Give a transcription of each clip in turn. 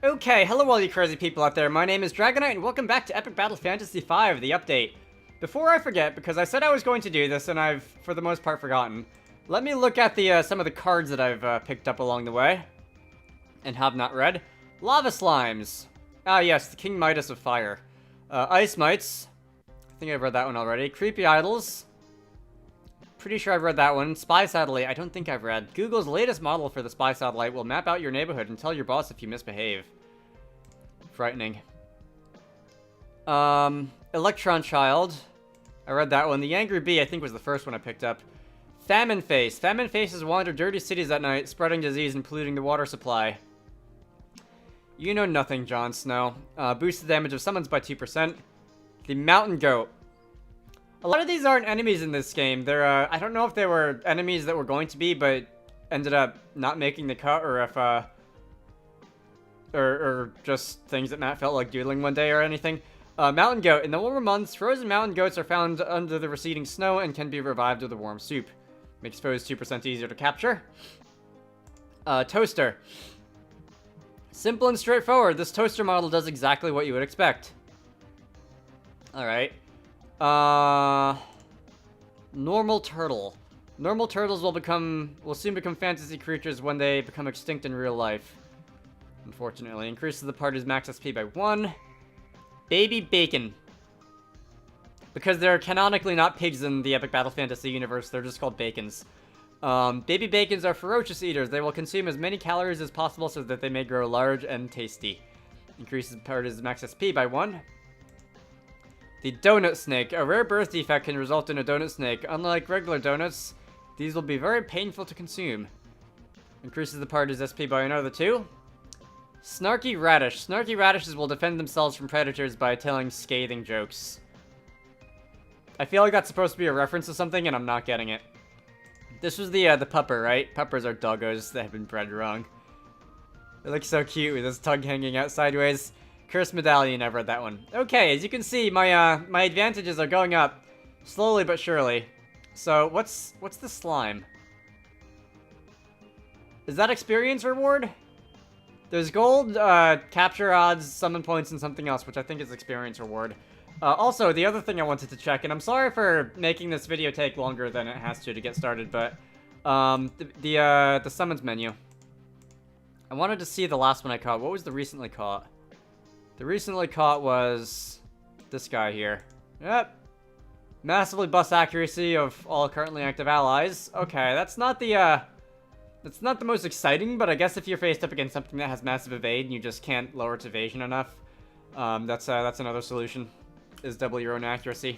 Okay, hello all you crazy people out there. My name is Dragonite and welcome back to Epic Battle Fantasy V, the update. Before I forget, because I said I was going to do this and I've, for the most part, forgotten, let me look at the some of the cards that I've picked up along the way and have not read. Lava Slimes. Ah yes, the King Midas of Fire. Ice Mites. I think I've read that one already. Creepy Idols. Pretty sure I've read that one. Spy Satellite, I don't think I've read. Google's latest model for the Spy Satellite will map out your neighborhood and tell your boss if you misbehave. Frightening. Electron Child. I read that one. The Angry Bee, I think, was the first one I picked up. Famine Face. Famine Faces wander dirty cities at night, spreading disease and polluting the water supply. You know nothing, Jon Snow. Boost the damage of summons by 2%. The Mountain Goat. A lot of these aren't enemies in this game. They're, I don't know if they were enemies that were going to be, but ended up not making the cut, or if, or just things that Matt felt like doodling one day or anything. Mountain Goat. In the warmer months, frozen mountain goats are found under the receding snow and can be revived with a warm soup. Makes foes 2% easier to capture. Toaster. Simple and straightforward. This toaster model does exactly what you would expect. Alright. Normal Turtle. Normal turtles will soon become fantasy creatures when they become extinct in real life. Unfortunately. Increases the party's max SP by 1. Baby Bacon. Because they're canonically not pigs in the Epic Battle Fantasy universe, they're just called bacons. Baby bacons are ferocious eaters. They will consume as many calories as possible so that they may grow large and tasty. Increases the party's max SP by 1. The Donut Snake. A rare birth defect can result in a donut snake. Unlike regular donuts, these will be very painful to consume. Increases the party's SP by another 2. Snarky Radish. Snarky radishes will defend themselves from predators by telling scathing jokes. I feel like that's supposed to be a reference to something, and I'm not getting it. This was the pupper, right? Puppers are doggos that have been bred wrong. They look so cute with his tongue hanging out sideways. Cursed Medallion, I've read that one. Okay, as you can see, my my advantages are going up. Slowly but surely. So, what's the slime? Is that experience reward? There's gold, capture odds, summon points, and something else, which I think is experience reward. Also, the other thing I wanted to check, and I'm sorry for making this video take longer than it has to get started, but, the summons menu. I wanted to see the last one I caught. What was the recently caught? The recently caught was this guy here. Yep. Massively bust accuracy of all currently active allies. Okay, that's not the most exciting, but I guess if you're faced up against something that has massive evade and you just can't lower its evasion enough, that's another solution, is double your own accuracy.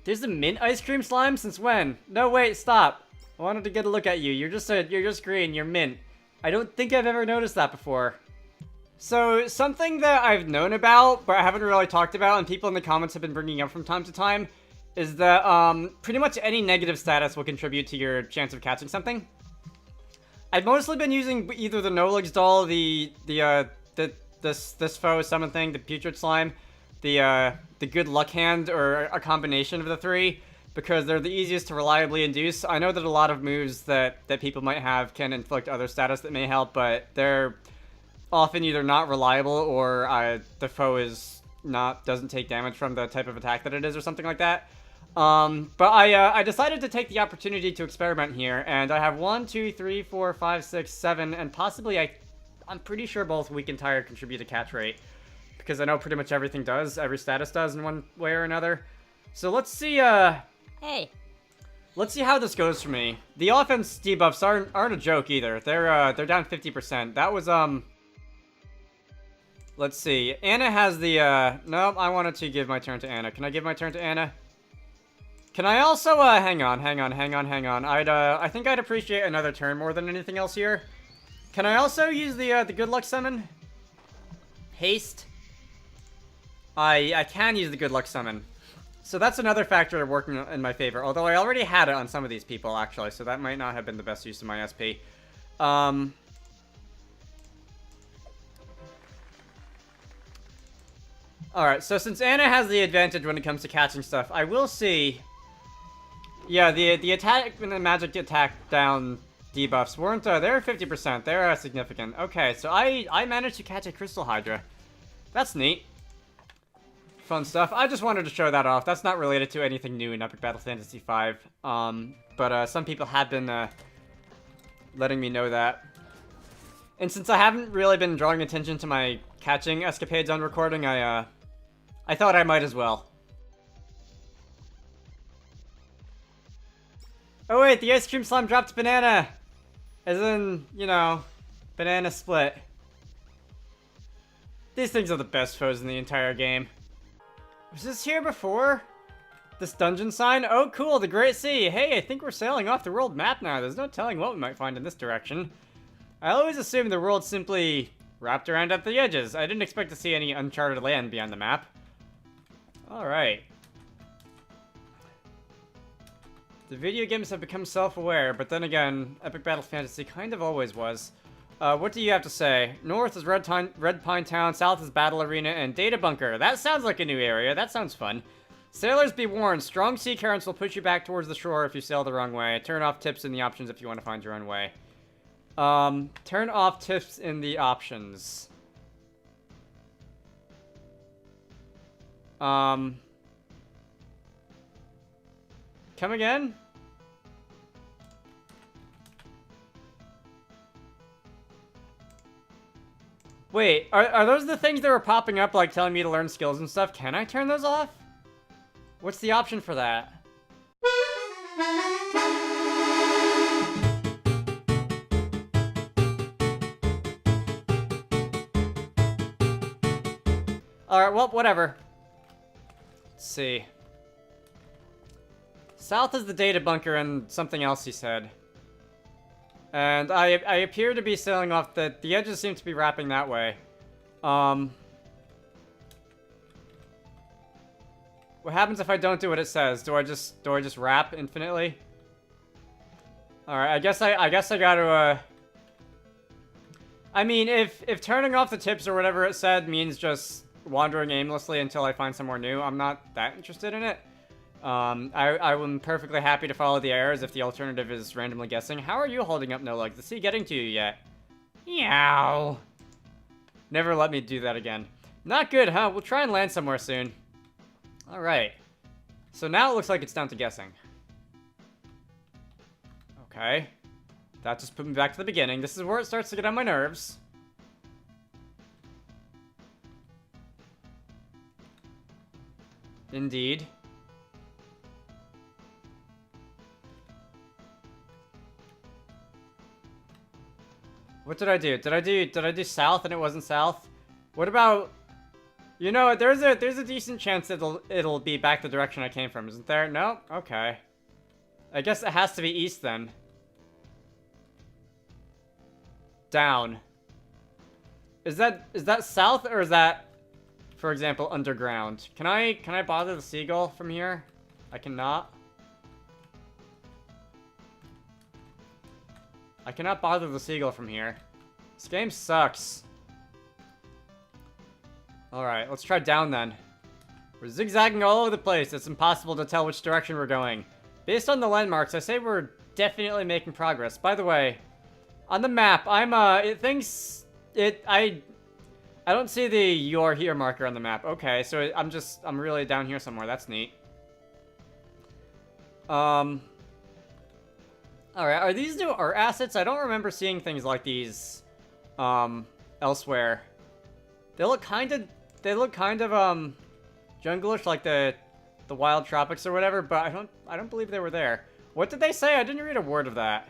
There's a mint ice cream slime? Since when? No, wait, stop. I wanted to get a look at you. You're just green, you're mint. I don't think I've ever noticed that before. So, something that I've known about, but I haven't really talked about, and people in the comments have been bringing up from time to time, is that, pretty much any negative status will contribute to your chance of catching something. I've mostly been using either the No-Legs doll, this foe summon thing, the putrid slime, the good luck hand, or a combination of the three, because they're the easiest to reliably induce. I know that a lot of moves that people might have can inflict other status that may help, but they're often either not reliable or the foe doesn't take damage from the type of attack that it is or something like that. But I decided to take the opportunity to experiment here, and I have 1, 2, 3, 4, 5, 6, 7, and possibly I'm pretty sure both weak and tired contribute to catch rate, because I know pretty much everything does, every status does in one way or another. So let's see, Hey. let's see how this goes for me. The offense debuffs aren't a joke either. They're down 50%. That was, let's see. Anna has the, no, I wanted to give my turn to Anna. Can I give my turn to Anna? Can I also, hang on. I think I'd appreciate another turn more than anything else here. Can I also use the good luck summon? Haste? I can use the good luck summon. So that's another factor working in my favor. Although I already had it on some of these people, actually. So that might not have been the best use of my SP. Alright, so since Anna has the advantage when it comes to catching stuff, I will see... Yeah, the attack and the magic attack down debuffs weren't, they were 50%. They're significant. Okay, so I managed to catch a Crystal Hydra. That's neat. Fun stuff. I just wanted to show that off. That's not related to anything new in Epic Battle Fantasy V. But some people have been letting me know that. And since I haven't really been drawing attention to my catching escapades on recording, I thought I might as well. Oh wait, the ice cream slime dropped banana! As in, you know, banana split. These things are the best foes in the entire game. Was this here before? This dungeon sign? Oh cool, the Great Sea! Hey, I think we're sailing off the world map now. There's no telling what we might find in this direction. I always assumed the world simply wrapped around at the edges. I didn't expect to see any uncharted land beyond the map. Alright. The video games have become self-aware, but then again, Epic Battle Fantasy kind of always was. What do you have to say? North is Redpine Town, south is Battle Arena, and Data Bunker. That sounds like a new area. That sounds fun. Sailors, be warned. Strong sea currents will push you back towards the shore if you sail the wrong way. Turn off tips in the options if you want to find your own way. Turn off tips in the options. Come again? Wait, are those the things that were popping up, like, telling me to learn skills and stuff? Can I turn those off? What's the option for that? Alright, well, whatever. Let's see. South is the data bunker and something else he said. And I appear to be sailing off the edges seem to be wrapping that way. What happens if I don't do what it says? Do I just wrap infinitely? Alright, I guess I gotta, I mean, if turning off the tips or whatever it said means just wandering aimlessly until I find somewhere new, I'm not that interested in it. I'm perfectly happy to follow the arrows if the alternative is randomly guessing. How are you holding up, no legs? Is he getting to you yet? Meow. Never let me do that again. Not good, huh? We'll try and land somewhere soon. Alright. So now it looks like it's down to guessing. Okay. That just put me back to the beginning. This is where it starts to get on my nerves. Indeed. What did I do? Did I do south and it wasn't south? What about... You know, there's a decent chance it'll be back the direction I came from, isn't there? No? Okay. I guess it has to be east then. Down. Is that south or is that, for example, underground? Can I bother the seagull from here? I cannot. I cannot bother the seagull from here. This game sucks. Alright, let's try down then. We're zigzagging all over the place. It's impossible to tell which direction we're going. Based on the landmarks, I say we're definitely making progress. By the way, on the map, I don't see the "you're here" marker on the map. Okay, so I'm really down here somewhere. That's neat. Alright, are these new art assets? I don't remember seeing things like these, elsewhere. They look kind of, junglish, like the wild tropics or whatever, but I don't believe they were there. What did they say? I didn't read a word of that.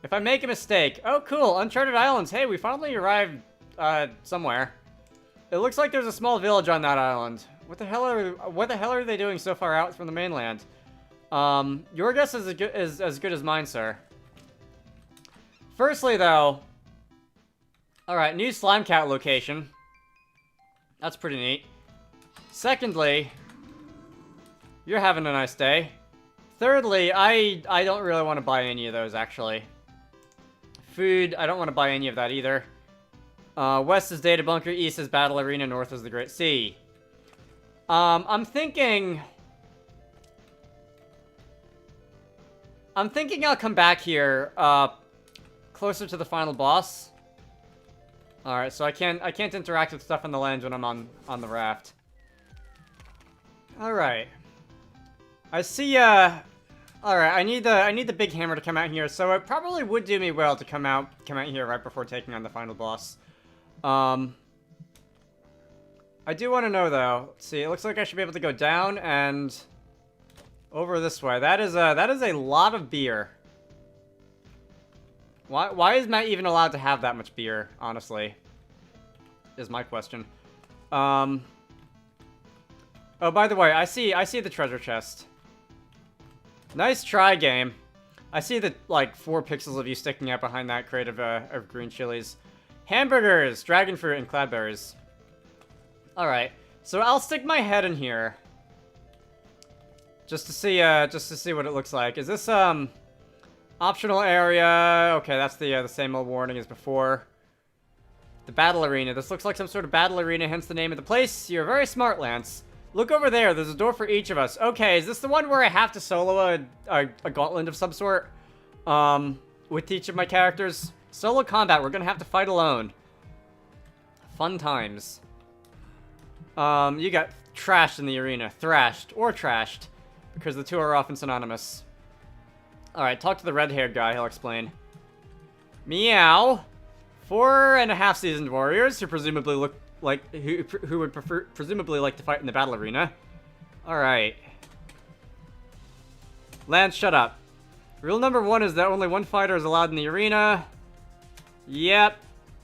If I make a mistake. Oh, cool. Uncharted Islands. Hey, we finally arrived, somewhere. It looks like there's a small village on that island. What the hell are they doing so far out from the mainland? Your guess is as good as mine, sir. Firstly, though... Alright, new Slime Cat location. That's pretty neat. Secondly... You're having a nice day. Thirdly, I don't really want to buy any of those, actually. Food, I don't want to buy any of that either. West is Data Bunker, east is Battle Arena, north is the Great Sea. I'm thinking I'll come back here, closer to the final boss. Alright, so I can't interact with stuff on the land when I'm on the raft. Alright. I see, alright, I need the big hammer to come out here, so it probably would do me well to come out here right before taking on the final boss. I do want to know, though. Let's see, it looks like I should be able to go down and over this way. That is a lot of beer. Why is Matt even allowed to have that much beer, honestly? Is my question. Oh, by the way, I see the treasure chest. Nice try, game. I see the, like, 4 pixels of you sticking out behind that crate of green chilies. Hamburgers, dragon fruit, and cloudberries. Alright, so I'll stick my head in here. Just to see what it looks like. Is this, optional area? Okay, that's the same old warning as before. The battle arena. This looks like some sort of battle arena, hence the name of the place. You're very smart, Lance. Look over there. There's a door for each of us. Okay, is this the one where I have to solo a gauntlet of some sort? With each of my characters? Solo combat. We're gonna have to fight alone. Fun times. You got trashed in the arena. Thrashed. Or trashed. Because the two are often synonymous. Alright, talk to the red-haired guy, he'll explain. Meow. 4.5 seasoned warriors who presumably look like who would presumably like to fight in the battle arena. Alright. Lance, shut up. Rule number 1 is that only one fighter is allowed in the arena. Yep.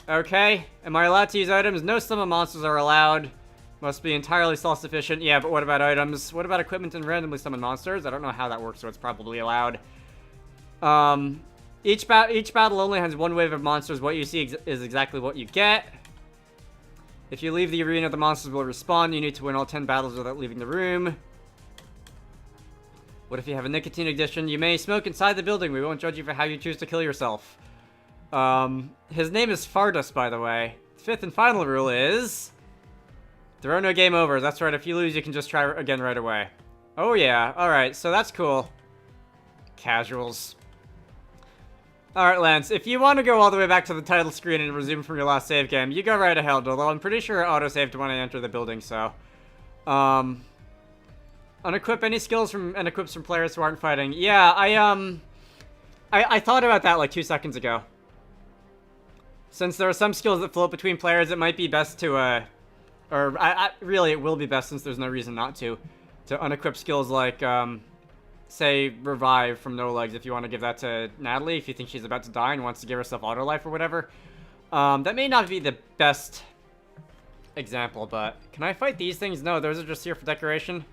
Okay. Am I allowed to use items? No summon monsters are allowed. Must be entirely self-sufficient. Yeah, but what about items? What about equipment and randomly summoned monsters? I don't know how that works, so it's probably allowed. Each battle only has one wave of monsters. What you see is exactly what you get. If you leave the arena, the monsters will respawn. You need to win all 10 battles without leaving the room. What if you have a nicotine addiction? You may smoke inside the building. We won't judge you for how you choose to kill yourself. His name is Fardus, by the way. The 5th and final rule is... there are no game overs. That's right, if you lose, you can just try again right away. Oh yeah, alright, so that's cool. Casuals. Alright, Lance, if you want to go all the way back to the title screen and resume from your last save game, you go right ahead, although I'm pretty sure it auto-saved when I enter the building, so... unequip any skills from and equips from players who aren't fighting. Yeah, I thought about that like 2 seconds ago. Since there are some skills that float between players, it might be best to, really, it will be best since there's no reason not to unequip skills like, say, revive from no legs if you want to give that to Natalie if you think she's about to die and wants to give herself auto life or whatever. That may not be the best example, but can I fight these things? No, those are just here for decoration.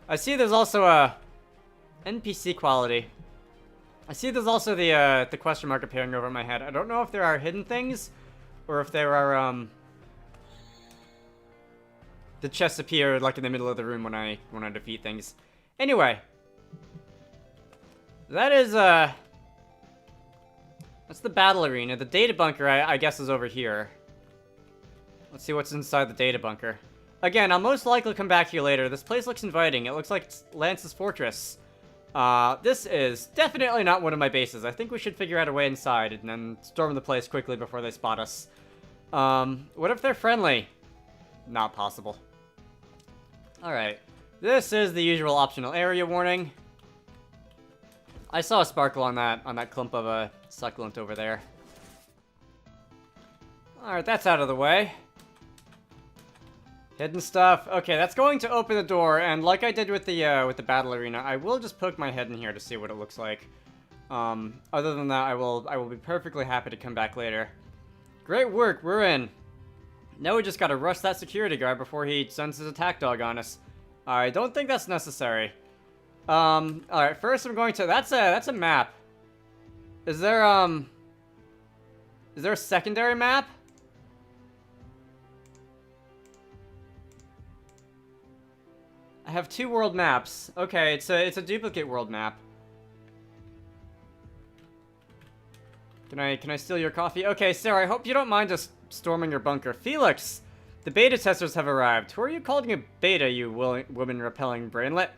I see there's also a NPC quality. I see there's also the question mark appearing over my head. I don't know if there are hidden things or if there are, the chests appear like in the middle of the room when I defeat things. Anyway, that is that's the battle arena. The data bunker, I guess, is over here. Let's see what's inside the data bunker. Again, I'll most likely come back here later. This place looks inviting. It looks like it's Lance's fortress. This is definitely not one of my bases. I think we should figure out a way inside and then storm the place quickly before they spot us. What if they're friendly? Not possible. Alright. This is the usual optional area warning. I saw a sparkle on that clump of a succulent over there. Alright, that's out of the way. Hidden stuff. Okay, that's going to open the door, and like I did with the battle arena, I will just poke my head in here to see what it looks like. Other than that, I will be perfectly happy to come back later. Great work, we're in. Now we just gotta rush that security guard before he sends his attack dog on us. I don't think that's necessary. Alright, first I'm going to... That's a map. Is there a secondary map? I have 2 world maps. Okay, it's a duplicate world map. Can I steal your coffee? Okay, Sarah, I hope you don't mind us storming your bunker. Felix! The beta testers have arrived. Who are you calling a beta, you woman-repelling brainlet?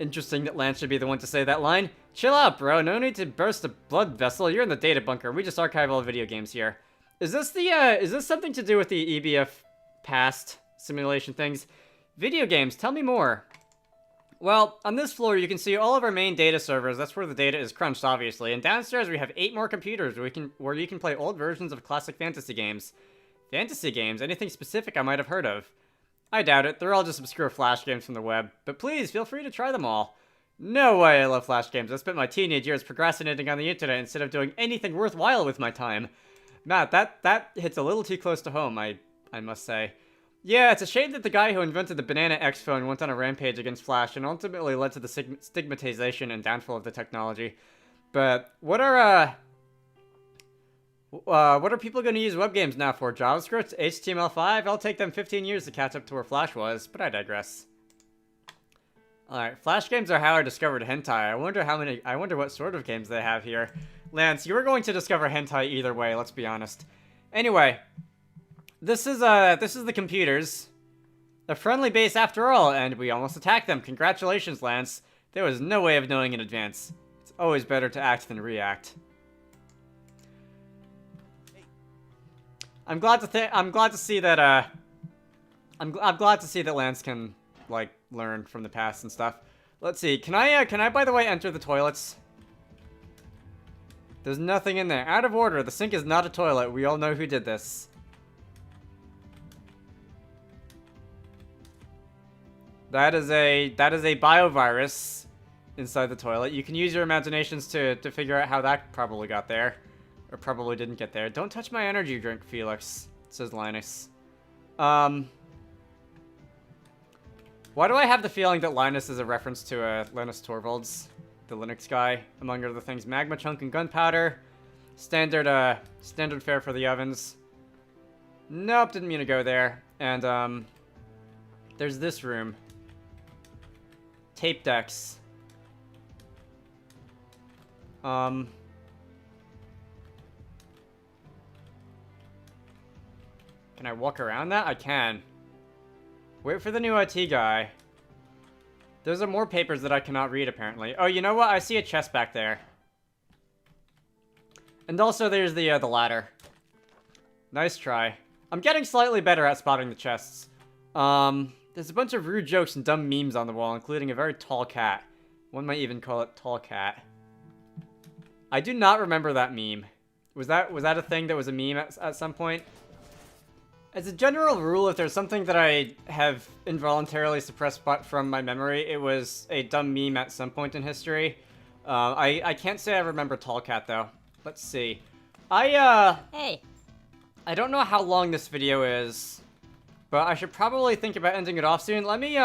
Interesting that Lance should be the one to say that line. Chill out, bro. No need to burst a blood vessel. You're in the data bunker. We just archive all video games here. Is this something to do with the EBF past simulation things? Video games, tell me more. Well, on this floor, you can see all of our main data servers. That's where the data is crunched, obviously. And downstairs, we have 8 more computers where you can play old versions of classic fantasy games. Fantasy games? Anything specific I might have heard of? I doubt it. They're all just obscure Flash games from the web. But please, feel free to try them all. No way I love Flash games. I spent my teenage years procrastinating on the internet instead of doing anything worthwhile with my time. Matt, that hits a little too close to home, I must say. Yeah, it's a shame that the guy who invented the Banana X phone went on a rampage against Flash and ultimately led to the stigmatization and downfall of the technology. But what are people going to use web games now for? JavaScript? HTML5? I'll take them 15 years to catch up to where Flash was, but I digress. Alright, Flash games are how I discovered hentai. I wonder what sort of games they have here. Lance, you were going to discover hentai either way, let's be honest. Anyway, this is the computers. A friendly base after all, and we almost attacked them. Congratulations, Lance. There was no way of knowing in advance. It's always better to act than react. I'm glad to see that Lance can like learn from the past and stuff. Let's see. Can I by the way enter the toilets? There's nothing in there. Out of order. The sink is not a toilet. We all know who did this. That is a biovirus inside the toilet. You can use your imaginations to figure out how that probably got there. Or probably didn't get there. Don't touch my energy drink, Felix, says Linus. Why do I have the feeling that Linus is a reference to Linus Torvalds, the Linux guy, among other things? Magma chunk and gunpowder. Standard fare for the ovens. Nope, didn't mean to go there. And, there's this room. Tape decks. Can I walk around that? I can. Wait for the new IT guy. Those are more papers that I cannot read, apparently. Oh, you know what? I see a chest back there. And also there's the ladder. Nice try. I'm getting slightly better at spotting the chests. There's a bunch of rude jokes and dumb memes on the wall, including a very tall cat. One might even call it Tall Cat. I do not remember that meme. Was that a thing that was a meme at some point? As a general rule, if there's something that I have involuntarily suppressed from my memory, it was a dumb meme at some point in history. I can't say I remember Tall Cat, though. Let's see. Hey. I don't know how long this video is, but I should probably think about ending it off soon. Let me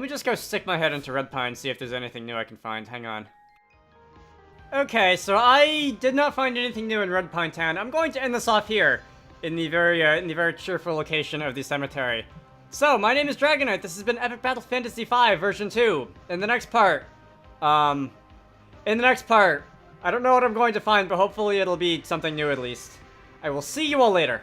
just go stick my head into Redpine, see if there's anything new I can find. Hang on. Okay, so I did not find anything new in Redpine Town. I'm going to end this off here, in the very cheerful location of the cemetery. So, my name is Dragonite. This has been Epic Battle Fantasy V version 2. In the next part, I don't know what I'm going to find, but hopefully it'll be something new at least. I will see you all later.